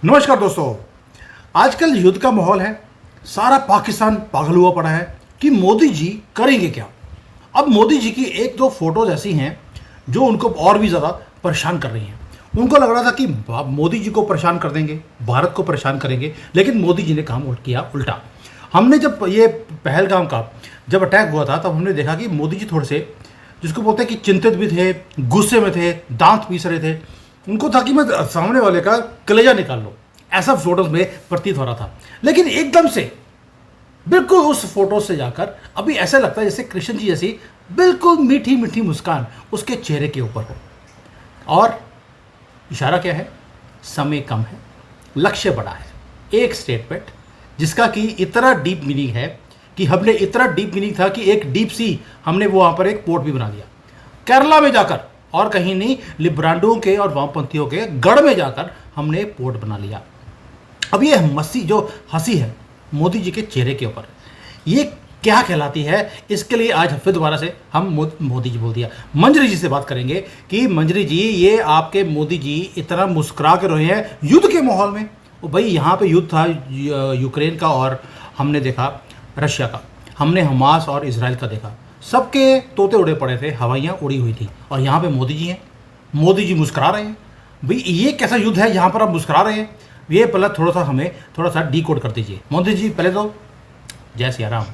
नमस्कार दोस्तों। आजकल युद्ध का माहौल है। सारा पाकिस्तान पागल हुआ पड़ा है कि मोदी जी करेंगे क्या। अब मोदी जी की एक दो फोटोज ऐसी हैं जो उनको और भी ज़्यादा परेशान कर रही हैं। उनको लग रहा था कि मोदी जी को परेशान कर देंगे, भारत को परेशान करेंगे, लेकिन मोदी जी ने काम किया उल्टा। हमने जब ये पहलगाम का जब अटैक हुआ था तब हमने देखा कि मोदी जी थोड़े से, जिसको बोलते हैं कि चिंतित भी थे, गुस्से में थे, दांत पीस रहे थे। उनको था कि मैं सामने वाले का कलेजा निकाल लूं, ऐसा फोटोज में प्रतीत हो रहा था। लेकिन एकदम से बिल्कुल उस फोटो से जाकर अभी ऐसा लगता है जैसे कृष्ण जी जैसी बिल्कुल मीठी मीठी मुस्कान उसके चेहरे के ऊपर हो। और इशारा क्या है? समय कम है, लक्ष्य बड़ा है। एक स्टेटमेंट जिसका कि इतना डीप मीनिंग है कि हमने इतना डीप मीनिंग था कि एक डीप सी हमने वो वहां पर एक पोर्ट भी बना दिया केरला में जाकर, और कहीं नहीं, लिब्रांडों के और वामपंथियों के गढ़ में जाकर हमने पोर्ट बना लिया। अब ये मस्ती जो हंसी है मोदी जी के चेहरे के ऊपर, ये क्या कहलाती है? इसके लिए आज फिर दोबारा से हम मोदी जी बोल दिया, मंजरी जी से बात करेंगे कि मंजरी जी, ये आपके मोदी जी इतना मुस्कुरा के रहे हैं युद्ध के माहौल में। वो भाई यहाँ पे युद्ध था यूक्रेन का, और हमने देखा रशिया का, हमने हमास और इसराइल का देखा। सबके तोते उड़े पड़े थे, हवाइयाँ उड़ी हुई थी, और यहाँ पे मोदी जी हैं। मोदी जी मुस्कुरा रहे हैं। भाई ये कैसा युद्ध है यहाँ पर आप मुस्कुरा रहे हैं? ये पहले थोड़ा सा हमें थोड़ा सा डी कोड कर दीजिए मोदी जी। पहले तो जय सिया राम।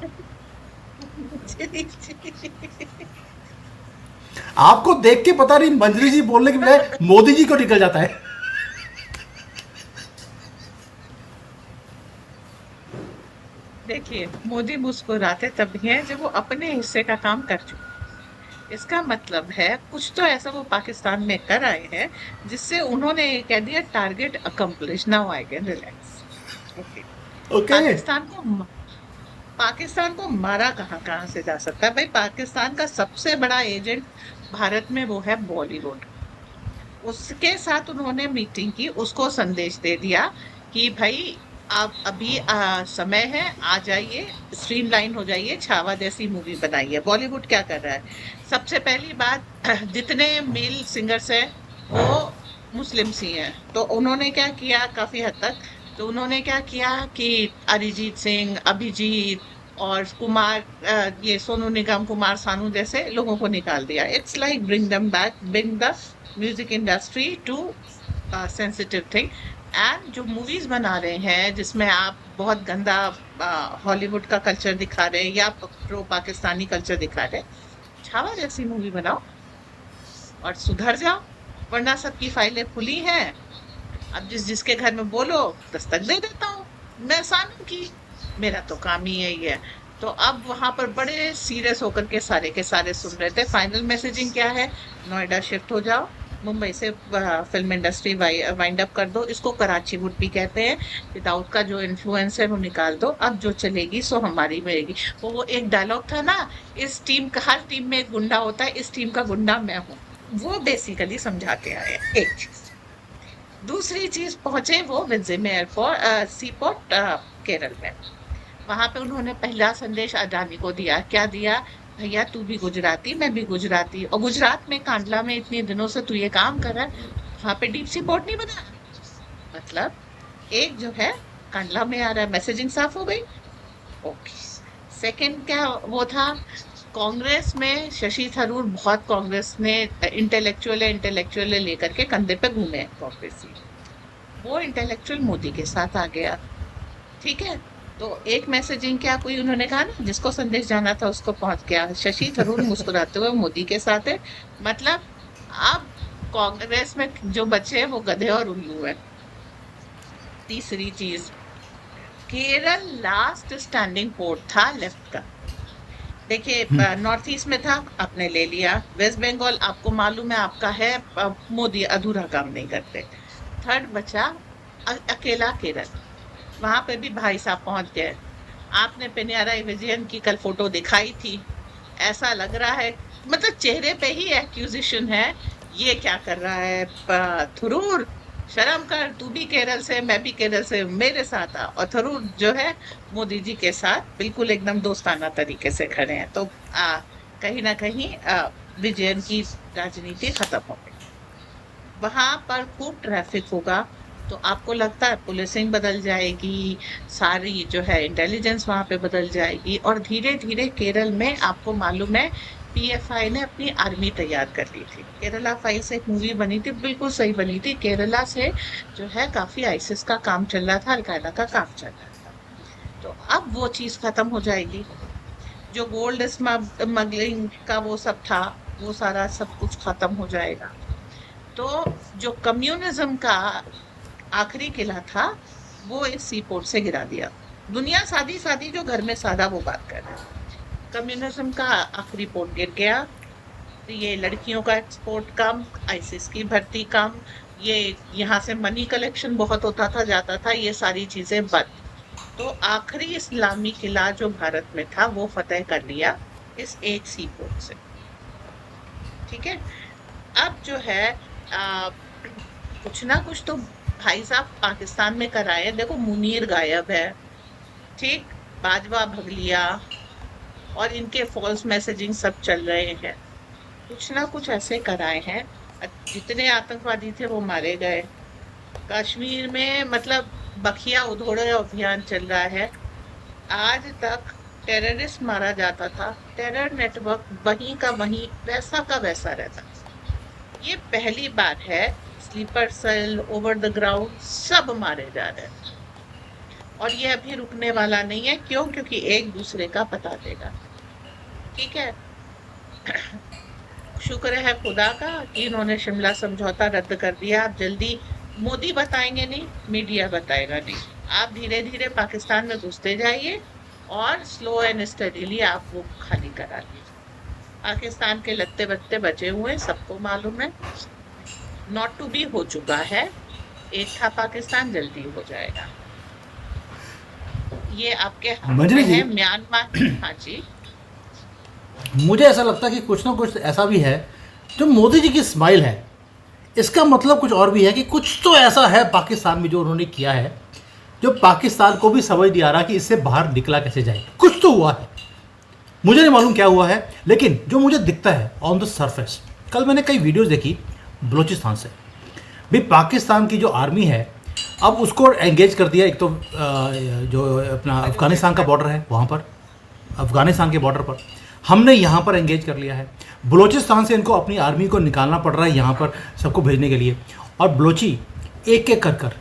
आपको देख के पता नहीं मंजरी जी बोलने के बजाय मोदी जी को निकल जाता है। देखिए, मोदी मुस्कुराते तब हैं जब वो अपने हिस्से का काम कर चुके। इसका मतलब है कुछ तो ऐसा वो पाकिस्तान में कर आए हैं जिससे उन्होंने ये कह दिया, target accomplish, now I can relax. Okay. Okay. Pakistan को पाकिस्तान को मारा कहाँ कहाँ से जा सकता है भाई? पाकिस्तान का सबसे बड़ा एजेंट भारत में वो है बॉलीवुड। उसके साथ उन्होंने मीटिंग की, उसको संदेश दे दिया कि भाई आप अभी समय है, आ जाइए, स्ट्रीमलाइन हो जाइए, छावा जैसी मूवी बनाइए। बॉलीवुड क्या कर रहा है? सबसे पहली बात, जितने मेल सिंगर्स हैं वो मुस्लिम्स ही हैं। तो उन्होंने क्या किया काफी हद तक, तो उन्होंने क्या किया कि अरिजीत सिंह, अभिजीत और कुमार, ये सोनू निगम, कुमार सानू जैसे लोगों को निकाल दिया। It's like bring them back, bring the music industry to sensitive thing. And जो मूवीज बना रहे हैं जिसमें आप बहुत गंदा हॉलीवुड का कल्चर दिखा रहे हैं या प्रो पाकिस्तानी कल्चर दिखा रहे हैं, छावा जैसी मूवी बनाओ और सुधर जाओ, वरना सबकी फाइलें खुली हैं। अब जिसके घर में बोलो, दस्तक दे देता हूँ मैं सानू की। मेरा तो काम ही यही है। तो अब वहां पर बड़े सीरियस होकर के सारे सुन रहे थे। फाइनल मैसेजिंग क्या है? नोएडा शिफ्ट हो जाओ, मुंबई से फिल्म इंडस्ट्री वाइंड अप कर दो, इसको कराची वुड भी कहते हैं। विदाउट का जो इन्फ्लुएंस है वो निकाल दो, अब जो चलेगी सो हमारी रहेगी। वो एक डायलॉग था ना, इस टीम का, हर टीम में एक गुंडा होता है, इस टीम का गुंडा मैं हूँ। वो बेसिकली समझा के आए हैं। एक चीज। दूसरी चीज, पहुंचे वो विंझे में एयरपोर्ट, सी पोर्ट, केरल में। वहां पे उन्होंने पहला संदेश अडानी को दिया। क्या दिया? भैया तू भी गुजराती, मैं भी गुजराती, और गुजरात में कांडला में इतने दिनों से तू ये काम कर रहा है, वहां पे डीप सी पोर्ट नहीं बना। मतलब एक जो है कांडला में आ रहा है, मैसेजिंग साफ हो गई। ओके। सेकंड क्या वो था? कांग्रेस में शशि थरूर, बहुत कांग्रेस ने इंटेलेक्चुअल लेकर के कंधे पे घूमे हैं कांग्रेसी। वो इंटेलेक्चुअल मोदी के साथ आ गया। ठीक है। तो एक मैसेजिंग क्या कोई, उन्होंने कहा ना, जिसको संदेश जाना था उसको पहुंच गया। शशि थरूर मुस्कुराते हुए मोदी के साथ है। मतलब अब कांग्रेस में जो बचे हैं वो गधे और उल्लू है। तीसरी चीज, केरल लास्ट स्टैंडिंग पोर्ट था लेफ्ट का। देखिए, नॉर्थ ईस्ट में था, आपने ले लिया। वेस्ट बंगाल आपको मालूम है आपका है, मोदी अधूरा काम नहीं करते। थर्ड बचा अकेला केरल। वहां पे भी भाई साहब पहुंच गए। आपने पेनियारा विजयन की कल फोटो दिखाई थी। ऐसा लग रहा है, मतलब चेहरे पे ही एक्यूजिशन है, ये क्या कर रहा है थरूर, शर्म कर, तू भी केरल से, मैं भी केरल से, मेरे साथ आ। और थरूर जो है मोदी जी के साथ बिल्कुल एकदम दोस्ताना तरीके से खड़े हैं। तो कहीं ना कहीं विजयन की राजनीति खत्म हो गई। वहां पर खूब ट्रैफिक होगा। तो आपको लगता है पुलिसिंग बदल जाएगी, सारी जो है इंटेलिजेंस वहां पे बदल जाएगी, और धीरे धीरे केरल में आपको मालूम है पीएफआई ने अपनी आर्मी तैयार कर ली थी। केरला फाइल से एक मूवी बनी थी, बिल्कुल सही बनी थी। केरला से जो है काफी आईसिस का काम चल रहा था, अलकायदा का काम चल रहा था। तो अब वो चीज खत्म हो जाएगी। जो गोल्ड स्मगलिंग का वो सब था, वो सारा सब कुछ खत्म हो जाएगा। तो जो कम्युनिज्म का आखिरी किला था, वो इस सी पोर्ट से गिरा दिया। दुनिया सादी सादी जो घर में सादा वो बात कर रहे हैं। कम्युनिज्म का आखिरी पोर्ट गिर गया। ये लड़कियों का एक्सपोर्ट कम, आईसिस की भर्ती कम, ये यहाँ से मनी कलेक्शन बहुत होता था जाता था, ये सारी चीजें बंद। तो आखिरी इस्लामी किला जो भारत में था वो फतेह कर लिया इस एक सी पोर्ट से। ठीक है। अब जो है कुछ ना कुछ तो भाई साहब पाकिस्तान में कराए। देखो मुनीर गायब है, ठीक, बाजवा भग लिया, और इनके फॉल्स मैसेजिंग सब चल रहे हैं। कुछ ना कुछ ऐसे कराए हैं। जितने आतंकवादी थे वो मारे गए। कश्मीर में मतलब बखिया उधोड़े अभियान चल रहा है। आज तक टेररिस्ट मारा जाता था, टेरर नेटवर्क वहीं का वहीं, वैसा का वैसा रहता। ये पहली बार है, sleeper cell, over the ground सब मारे जा रहे हैं। और ये अभी रुकने वाला नहीं है। क्यों? क्योंकि एक दूसरे का पता देगा। ठीक है। शुक्र है खुदा का कि इन्होंने शिमला समझौता रद्द कर दिया। आप जल्दी, मोदी बताएंगे नहीं, मीडिया बताएगा नहीं। आप धीरे धीरे पाकिस्तान में घुसते जाइए और स्लो एंड स्टडीली आप वो खाली करा लीजिए। पाकिस्तान के लत्ते बत्ते बचे हुए सबको मालूम है। नॉट टू बी हो चुका है। एक था पाकिस्तान, जल्दी हो जाएगा। ये आपके हाथ मंजरी में जी, है। म्यांमार। हाँ जी। मुझे ऐसा लगता है कि कुछ ना कुछ ऐसा भी है जो मोदी जी की स्माइल है, इसका मतलब कुछ और भी है कि कुछ तो ऐसा है पाकिस्तान में जो उन्होंने किया है जो पाकिस्तान को भी समझ नहीं आ रहा कि इससे बाहर निकला कैसे जाए। कुछ तो हुआ है, मुझे नहीं मालूम क्या हुआ है, लेकिन जो मुझे दिखता है ऑन द सरफेस। कल मैंने कई वीडियोस देखी बलूचिस्तान से भी। पाकिस्तान की जो आर्मी है अब उसको एंगेज कर दिया। एक तो जो अपना अफगानिस्तान का बलूचिस्तान। बॉर्डर है वहाँ पर, अफगानिस्तान के बॉर्डर पर हमने यहाँ पर एंगेज कर लिया है। बलूचिस्तान से इनको अपनी आर्मी को निकालना पड़ रहा है यहाँ पर सबको भेजने के लिए। और बलोची एक एक कर कर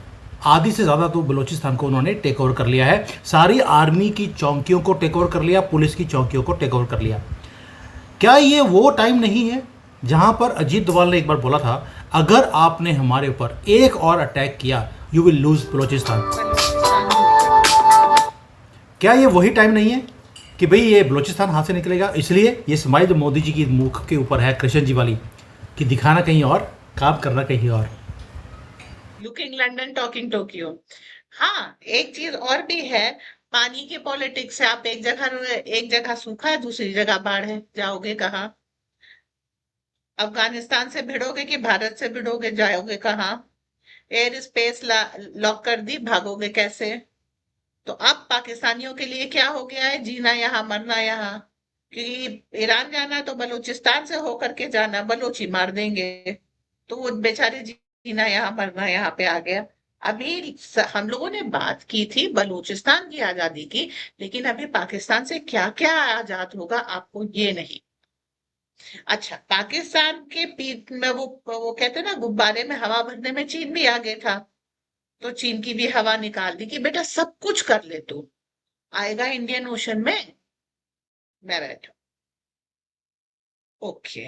आधी से ज़्यादा तो बलूचिस्तान को उन्होंने टेक ओवर कर लिया है। सारी आर्मी की चौकियों को टेक ओवर कर लिया, पुलिस की चौकियों को टेक ओवर कर लिया। क्या ये वो टाइम नहीं है जहाँ पर अजीत डोभाल ने एक बार बोला था, अगर आपने हमारे ऊपर एक और अटैक किया you will lose Balochistan. Balochistan lose कर देंगे। क्या ये वही टाइम नहीं है कि भाई ये बलूचिस्तान हाथ से निकलेगा? इसलिए ये स्माइल जो मोदी जी की मुख के ऊपर है कृष्ण जी वाली, कि दिखाना कहीं और, काम करना कहीं और। Looking London talking Tokyo. हाँ, एक चीज और भी है। पानी के पॉलिटिक्स से आप एक जगह सूखा है, दूसरी जगह बाढ़ है, जाओगे कहाँ? अफगानिस्तान से भिड़ोगे कि भारत से भिड़ोगे, जाओगे कहाँ? एयर स्पेस लॉक कर दी, भागोगे कैसे? तो अब पाकिस्तानियों के लिए क्या हो गया है, जीना यहाँ मरना यहाँ। क्योंकि ईरान जाना है तो बलूचिस्तान से होकर के जाना, बलोची मार देंगे। तो वो बेचारे जीना यहाँ मरना यहाँ पे आ गया। अभी हम लोगों ने बात की थी बलूचिस्तान की आजादी की, लेकिन अभी पाकिस्तान से क्या क्या आजाद होगा आपको ये नहीं। अच्छा, पाकिस्तान के पीठ में वो कहते हैं ना, गुब्बारे में हवा भरने में चीन भी आगे था। तो चीन की भी हवा निकाल दी कि बेटा सब कुछ कर ले तू, आएगा इंडियन ओशन में, मैं बैठा। ओके।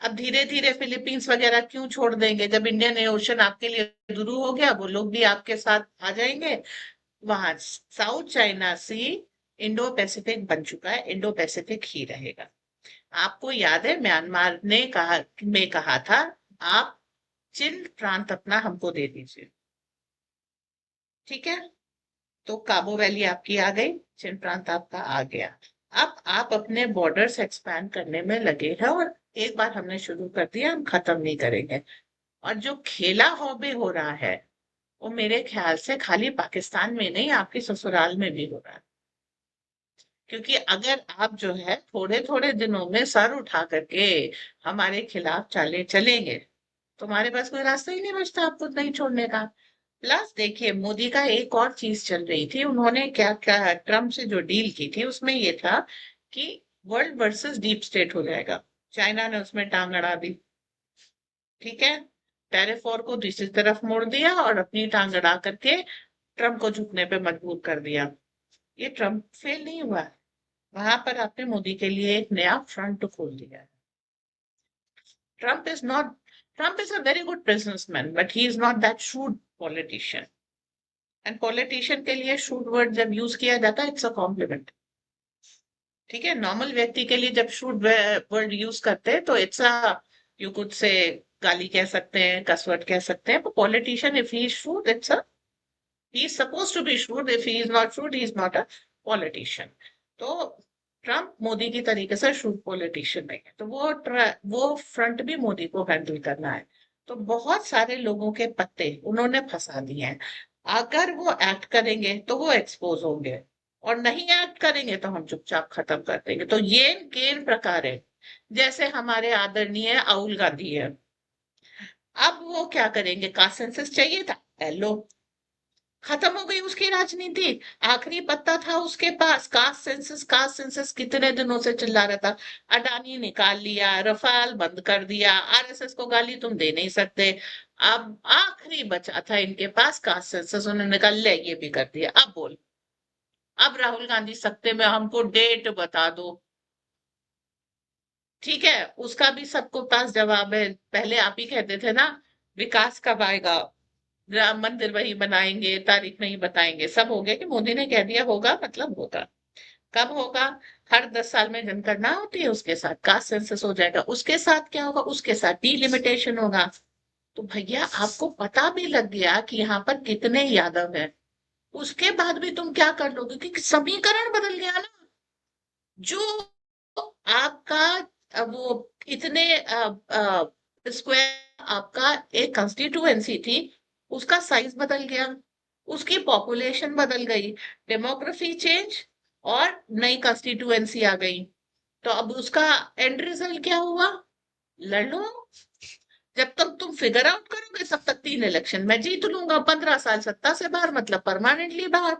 अब धीरे धीरे फिलीपींस वगैरह क्यों छोड़ देंगे? जब इंडियन ओशन आपके लिए शुरू हो गया, वो लोग भी आपके साथ आ जाएंगे। वहां साउथ चाइना सी इंडो पैसिफिक बन चुका है, इंडो पैसिफिक ही रहेगा। आपको याद है म्यांमार ने कहा था, आप चिन प्रांत अपना हमको दे दीजिए। ठीक है। तो काबू वैली आपकी आ गई, चिन प्रांत आपका आ गया। अब आप अपने बॉर्डर्स एक्सपैंड करने में लगे हैं, और एक बार हमने शुरू कर दिया, हम खत्म नहीं करेंगे। और जो खेला हॉबी हो रहा है, वो मेरे ख्याल से खाली पाकिस्तान में नहीं, आपके ससुराल में भी हो रहा है। क्योंकि अगर आप जो है थोड़े थोड़े दिनों में सर उठा करके हमारे खिलाफ चलेंगे, तुम्हारे पास कोई रास्ता ही नहीं बचता आपको नहीं छोड़ने का। प्लस देखिए मोदी का एक और चीज चल रही थी, उन्होंने क्या क्या ट्रम्प से जो डील की थी उसमें ये था कि वर्ल्ड वर्सेस डीप स्टेट हो जाएगा। चाइना ने उसमें टांग अड़ा दी, ठीक है। टैरिफ वॉर को दूसरी तरफ मोड़ दिया और अपनी टांग अड़ा करके ट्रम्प को झुकने पे मजबूर कर दिया। ये ट्रम्प फेल नहीं हुआ है, वहां पर आपने मोदी के लिए एक नया फ्रंट खोल दिया है। Trump is not Trump is a very good businessman but he is not that shrewd politician. And politician के लिए शूट वर्ड जब यूज किया जाता है इट्स अ कॉम्प्लीमेंट, ठीक है। नॉर्मल व्यक्ति के लिए जब शूट वर्ड यूज करते हैं तो it's a, you could say, गाली कह सकते हैं, कसवर्ड कह सकते हैं। Politician if he is shoot it's a, he is supposed to be shrewd. If he is not shrewd, he is not a politician. तो ट्रम्प मोदी की तरीके से shrewd politician नहीं है, तो वो फ्रंट भी मोदी को हैंडल करना है। तो बहुत सारे लोगों के पत्ते उन्होंने फंसा दिए हैं। अगर वो एक्ट करेंगे तो वो एक्सपोज होंगे, और नहीं एक्ट करेंगे तो हम चुपचाप खत्म कर देंगे। तो ये गेम प्रकार है। जैसे हमारे आदरणीय राहुल गांधी है, अब वो क्या करेंगे? कास्ट सेंसस चाहिए था, लो, खत्म हो गई उसकी राजनीति। आखिरी पत्ता था उसके पास, कास्ट सेंसस कितने दिनों से चिल्ला रहा था। अडानी निकाल लिया, रफाल बंद कर दिया, आरएसएस को गाली तुम दे नहीं सकते। अब आखिरी बचा था इनके पास कास्ट सेंसस, उन्होंने कहा ले ये भी कर दिया। अब बोल, अब राहुल गांधी सकते में हमको डेट बता दो, ठीक है। उसका भी सबको पास जवाब है। पहले आप ही कहते थे ना, विकास कब आएगा, राम मंदिर वही बनाएंगे, तारीख नहीं बताएंगे। सब हो गया कि मोदी ने कह दिया होगा मतलब होगा। कब होगा? हर 10 साल में जनगणना होती है, उसके साथ कास्ट सेंसस हो जाएगा। उसके साथ क्या होगा? उसके साथ डिलिमिटेशन होगा। तो भैया आपको पता भी लग गया कि यहाँ पर कितने यादव हैं। उसके बाद भी तुम क्या कर लोगे? क्योंकि समीकरण बदल गया ना। जो आपका वो इतने स्क्वायर आपका एक कंस्टिट्यूएंसी थी, उसका साइज बदल गया, उसकी पॉपुलेशन बदल गई, डेमोग्राफी चेंज, और नई कंस्टिट्यूएंसी आ गई। तो अब उसका एंड रिजल्ट क्या हुआ? लड़ लो। जब तक तुम फिगर आउट करोगे तब तक 3 इलेक्शन मैं जीत लूंगा, 15 साल सत्ता से बाहर मतलब परमानेंटली बाहर,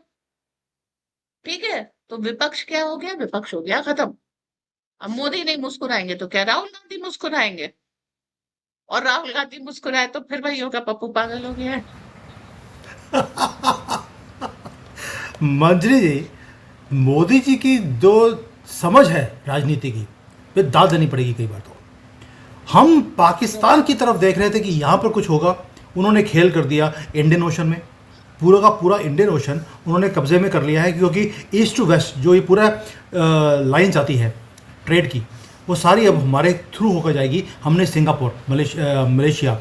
ठीक है। तो विपक्ष क्या हो गया? विपक्ष हो गया खत्म। अब मोदी नहीं मुस्कुराएंगे तो क्या राहुल गांधी मुस्कुराएंगे? और राहुल गांधी मुस्कुराए तो फिर वही होगा, पप्पू पागल हो गया है। मंजरी जी, मोदी जी की जो समझ है राजनीति की, वे दाद देनी पड़ेगी कई बार तो। हम पाकिस्तान की तरफ देख रहे थे कि यहाँ पर कुछ होगा, उन्होंने खेल कर दिया इंडियन ओशन में। पूरा का पूरा इंडियन ओशन उन्होंने कब्जे में कर लिया है, क्योंकि ईस्ट टू वेस्ट जो ये पूरा लाइन्स आती है ट्रेड की, वो सारी अब हमारे थ्रू होकर जाएगी। हमने Singapore, Malaysia,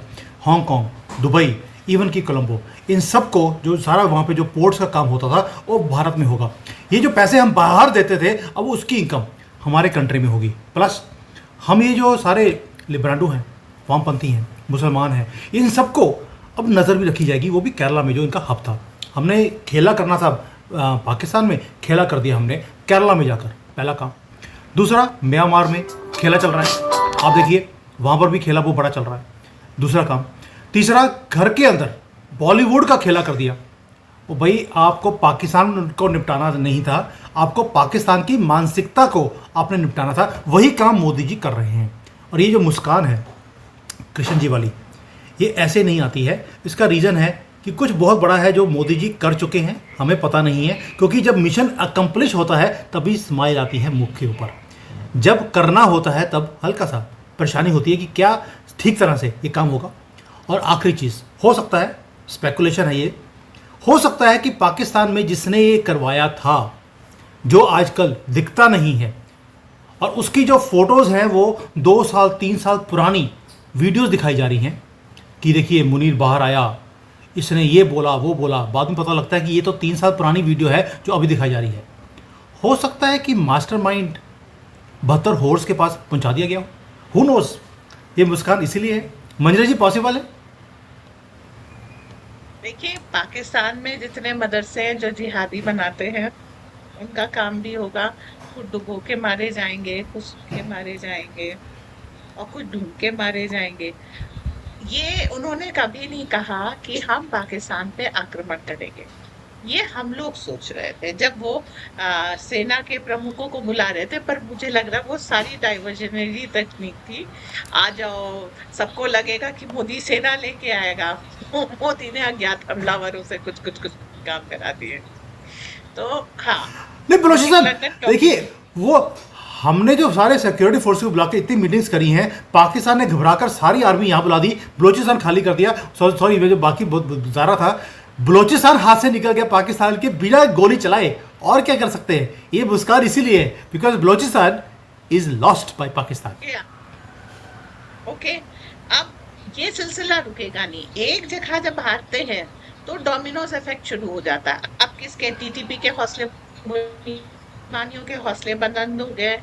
Hong Kong, Dubai, even की कोलंबो, इन सब को जो सारा वहाँ पे जो पोर्ट्स का काम होता था वो भारत में होगा। ये जो पैसे हम बाहर देते थे अब उसकी इनकम हमारे कंट्री में होगी। प्लस हम ये जो सारे लिब्रांडो हैं, वामपंथी हैं, मुसलमान हैं, इन सबको अब नज़र भी रखी जाएगी, वो भी केरला में जो इनका हब था। हमने खेला करना था पाकिस्तान में, खेला कर दिया हमने केरला में जाकर, पहला काम। दूसरा, म्यांमार में खेला चल रहा है, आप देखिए वहाँ पर भी खेला वो बड़ा चल रहा है, दूसरा काम। तीसरा, घर के अंदर बॉलीवुड का खेला कर दिया। वो भाई आपको पाकिस्तान को निपटाना नहीं था, आपको पाकिस्तान की मानसिकता को आपने निपटाना था। वही काम मोदी जी कर रहे हैं। और ये जो मुस्कान है कृष्ण जी वाली, ये ऐसे नहीं आती है। इसका रीज़न है कि कुछ बहुत बड़ा है जो मोदी जी कर चुके हैं, हमें पता नहीं है। क्योंकि जब मिशन अकम्प्लिश होता है तभी स्माइल आती है मुख के ऊपर, जब करना होता है तब हल्का सा परेशानी होती है कि क्या ठीक तरह से ये काम होगा। और आखिरी चीज़, हो सकता है, स्पेकुलेशन है ये, हो सकता है कि पाकिस्तान में जिसने ये करवाया था, जो आजकल दिखता नहीं है, और उसकी जो फोटोज़ हैं वो 2 साल 3 साल पुरानी वीडियोस दिखाई जा रही हैं कि देखिए मुनीर बाहर आया, इसने ये बोला वो बोला। बाद में पता लगता है कि ये तो 3 साल पुरानी वीडियो है जो अभी दिखाई जा रही है। हो सकता है कि मास्टरमाइंड 72 होर्स के पास पहुंचा दिया गया हो, हु नोस। ये मुस्कान इसीलिए है। मंजरी जी, पॉसिबल है? देखिए पाकिस्तान में जितने मदरसे हैं जो जिहादी बनाते हैं, उनका काम भी होगा। कुछ डुबो के मारे जाएंगे, कुछ सूखे मारे जाएंगे, और कुछ ढूंढ के मारे जाएंगे। ये उन्होंने कभी नहीं कहा कि हम पाकिस्तान पे आक्रमण करेंगे। ये हम लोग सोच रहे थे जब वो सेना के प्रमुखों को बुला रहे थे, पर मुझे लग रहा वो सारी डाइवर्जनरी तकनीक थी। आ जाओ, सबको लगेगा कि मोदी सेना लेके आएगा। मोदी ने अज्ञात हमलावरों से कुछ कुछ कुछ काम करा दिए। तो हाँ, नहीं बलोचिस्तान, लंदन देखिए कम्युनिकेट। वो हमने जो सारे सिक्योरिटी फोर्स को बुला के इतनी मीटिंग्स करी हैं, पाकिस्तान ने घबराकर सारी आर्मी यहाँ बुला दी, बलोचिस्तान खाली कर दिया। सॉरी सॉरी, मैं जो बाकी बहुत ज़्यादा था, बलोचिस्तान हाथ से निकल गया पाकिस्तान के बिना गोली चलाए। और क्या कर सकते हैं, ये मुस्कान इसीलिए है because Balochistan is lost by Pakistan. Okay, अब ये सिलसिला रुकेगा नहीं। एक जगह जब हारते हैं तो डोमिनोज इफेक्ट शुरू हो जाता है। अब किसके, टीटीपी के हौसले, मुसलमानियों के हौसले बुलंद हो गए,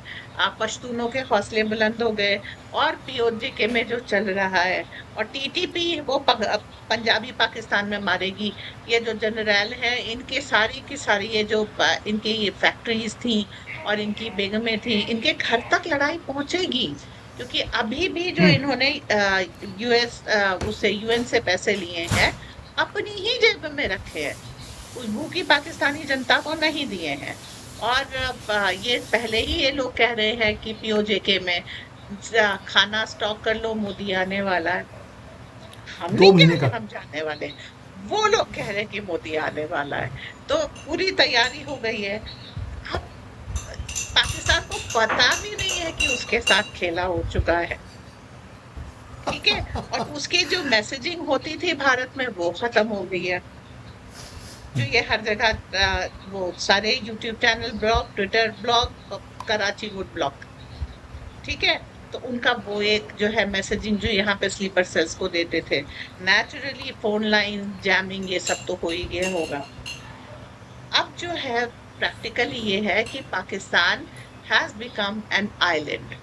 पश्तूनों के हौसले बुलंद हो गए, और पीओजे में जो चल रहा है, और टीटीपी वो पंजाबी पाकिस्तान में मारेगी। ये जो जनरल है, इनके सारी की सारी ये जो इनकी ये फैक्ट्रीज थी और इनकी बेगमें थी, इनके घर तक लड़ाई पहुंचेगी। क्योंकि अभी भी जो इन्होंने यूएस उससे यूएन से पैसे लिए हैं, अपनी ही जेब में रखे हैं, उस भूखी पाकिस्तानी जनता को नहीं दिए हैं। और ये पहले ही ये लोग कह रहे हैं कि पीओजेके में खाना स्टॉक कर लो, मोदी आने वाला है। हम नहीं दो कह महीने रहे का। हम जाने वाले, वो लोग कह रहे हैं कि मोदी आने वाला है। तो पूरी तैयारी हो गई है। अब पाकिस्तान को पता भी नहीं है कि उसके साथ खेला हो चुका है। ठीक है, और उसकी जो मैसेजिंग होती थी भारत में, वो खत्म हो गई है। जो ये हर जगह वो सारे YouTube channel block, Twitter block, Karachi would block, ठीक है। तो उनका वो एक जो है मैसेजिंग जो यहाँ पे स्लीपर सेल्स को देते थे, नेचुरली फोन लाइन जैमिंग ये सब तो हो ही गया होगा। अब जो है प्रैक्टिकली ये है कि Pakistan has become an island.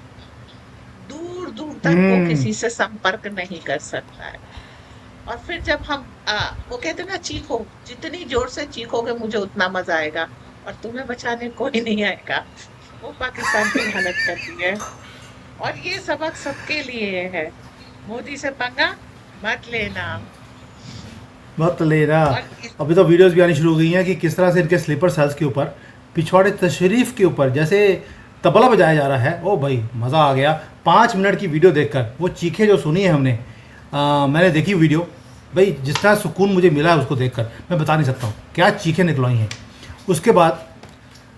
दूर दूर तक वो किसी से संपर्क नहीं कर सकता है। और फिर जब हम वो कहते हैं ना, चीखो, जितनी जोर से चीखोगे मुझे उतना मजा आएगा, और तुम्हें बचाने कोई नहीं आएगा। वो पाकिस्तान की हालत करती है। और ये सबक सबके लिए है, मोदी से पंगा मत लेना। मत लेना। और अभी तो वीडियोस भी आनी शुरू हो गई हैं कि किस तरह से इनके स्लीपर सेल्स के ऊपर, पिछवाड़े तशरीफ के ऊपर जैसे तबला बजाया जा रहा है। ओ भाई मज़ा आ गया 5 मिनट की वीडियो देखकर। वो चीखें जो सुनी है हमने, मैंने देखी वीडियो, भाई जिस तरह सुकून मुझे मिला है उसको देखकर मैं बता नहीं सकता हूँ क्या चीखें निकलवाई हैं। उसके बाद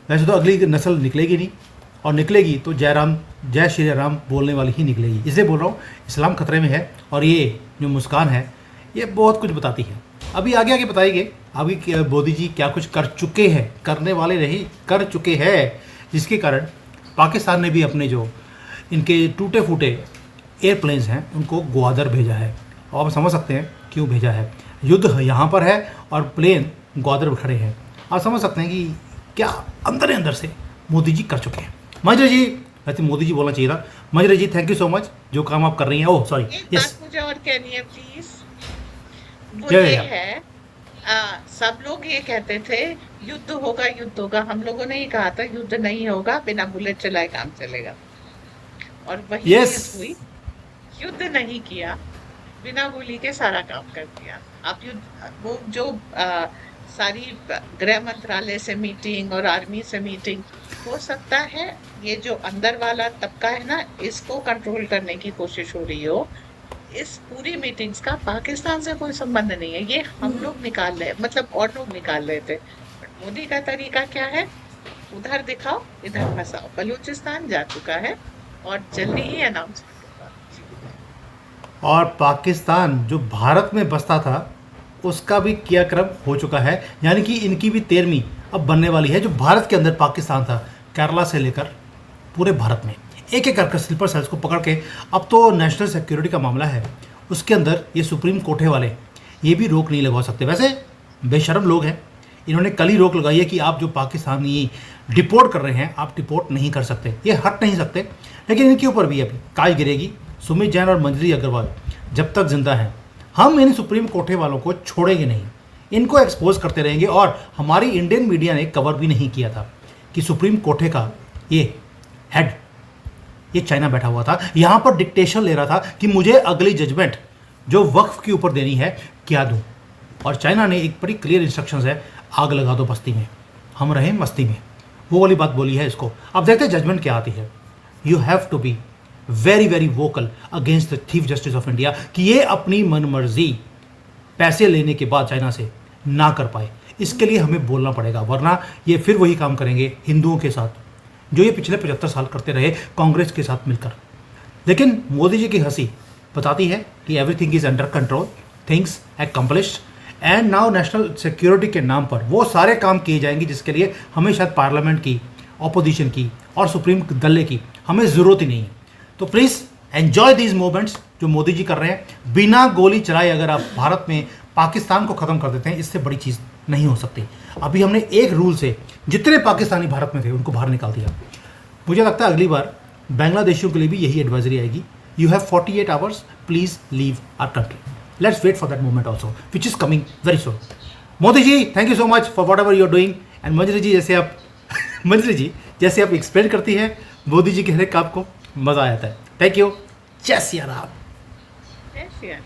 वैसे तो अगली नस्ल निकलेगी नहीं, और निकलेगी तो जय श्री राम बोलने वाली ही निकलेगी। इसलिए बोल रहा हूँ इस्लाम खतरे में है। और ये जो मुस्कान है ये बहुत कुछ बताती है। अभी आगे आगे बताएंगे अभी मोदी जी क्या कुछ कर चुके हैं, करने वाले नहीं कर चुके हैं, जिसके कारण पाकिस्तान ने भी अपने जो इनके टूटे फूटे एयरप्लेन्स हैं उनको ग्वादर भेजा है। और आप समझ सकते हैं क्यों भेजा है। युद्ध यहाँ पर है और प्लेन ग्वादर में खड़े हैं। आप समझ सकते हैं कि क्या अंदर ही अंदर से मोदी जी कर चुके हैं। मजरे जी, वैसे मोदी जी बोलना चाहिए था। मजरे जी थैंक यू सो मच जो काम आप कर रही हैं। ओह सॉरी, एक यस। बात मुझे और कहनी है प्लीज, वो या, या, ये या। है, सब लोग ये कहते थे युद्ध होगा युद्ध होगा। हम लोगों ने ही कहा था युद्ध नहीं होगा, बिना बुलेट चलाए काम चलेगा। और वही यस। चीज हुई, युद्ध नहीं किया, बिना गोली के सारा काम कर दिया। आप युद्ध वो जो सारी गृह मंत्रालय से मीटिंग और आर्मी से मीटिंग, हो सकता है ये जो अंदर वाला तबका है ना, इसको कंट्रोल करने की कोशिश हो रही हो। इस पूरी मीटिंग्स का पाकिस्तान से कोई संबंध नहीं है, ये हम लोग निकाल रहे, मतलब और लोग निकाल रहे थे। बट मोदी का तरीका क्या है, उधर दिखाओ इधर फंसाओ। बलूचिस्तान जा चुका है और जल्दी ही अनाउंस होगा। और पाकिस्तान जो भारत में बसता था उसका भी क्रियाक्रम हो चुका है, यानी कि इनकी भी 13वीं अब बनने वाली है। जो भारत के अंदर पाकिस्तान था, केरला से लेकर पूरे भारत में एक एक करके स्लीपर सेल्स को पकड़ के, अब तो नेशनल सिक्योरिटी का मामला है, उसके अंदर ये सुप्रीम कोर्टे वाले ये भी रोक नहीं लगवा सकते। वैसे बेशर्म लोग हैं, इन्होंने कल ही रोक लगाई है कि आप जो पाकिस्तानी डिपोर्ट कर रहे हैं आप डिपोर्ट नहीं कर सकते, ये हट नहीं सकते। लेकिन इनके ऊपर भी अभी काज गिरेगी। सुमित जैन और मंजरी अग्रवाल जब तक जिंदा हैं, हम इन सुप्रीम कोर्टे वालों को छोड़ेंगे नहीं, इनको एक्सपोज करते रहेंगे। और हमारी इंडियन मीडिया ने कवर भी नहीं किया था कि सुप्रीम कोर्टे का ये हेड ये चाइना बैठा हुआ था, यहाँ पर डिक्टेशन ले रहा था कि मुझे अगली जजमेंट जो वक्फ के ऊपर देनी है क्या दूं। और चाइना ने एक बड़ी क्लियर इंस्ट्रक्शंस है, आग लगा दो बस्ती में, हम रहे मस्ती में, वो वाली बात बोली है इसको। अब देखते हैं जजमेंट क्या आती है। You have to be very very vocal against the chief justice of India कि ये अपनी मनमर्जी पैसे लेने के बाद चाइना से ना कर पाए। इसके लिए हमें बोलना पड़ेगा, वरना ये फिर वही काम करेंगे हिंदुओं के साथ जो ये पिछले 75 साल करते रहे कांग्रेस के साथ मिलकर। लेकिन मोदी जी की हंसी बताती है कि everything is under control, things accomplished, and now national security के नाम पर वो सारे काम किए जाएंगे जिसके लिए हमें शायद पार्लियामेंट की, ऑपोजिशन की और सुप्रीम दल्ले की हमें ज़रूरत ही नहीं है। तो प्लीज़ एन्जॉय दीज मोमेंट्स जो मोदी जी कर रहे हैं। बिना गोली चलाए अगर आप भारत में पाकिस्तान को ख़त्म कर देते हैं, इससे बड़ी चीज़ नहीं हो सकती। अभी हमने एक रूल से जितने पाकिस्तानी भारत में थे उनको बाहर निकाल दिया। मुझे लगता है अगली बार बांग्लादेशियों के लिए भी यही एडवाइजरी आएगी, you have 48 hours, please leave our country. Let's wait for that moment also which is coming very soon. Modi ji, thank you so much for whatever you are doing. And Manjari ji जैसे आप एक्सप्लेन करती है मोदी जी के हर एक काम को, मज़ा आ जाता है। Thank you. जय सिया राम। जय श्री राम।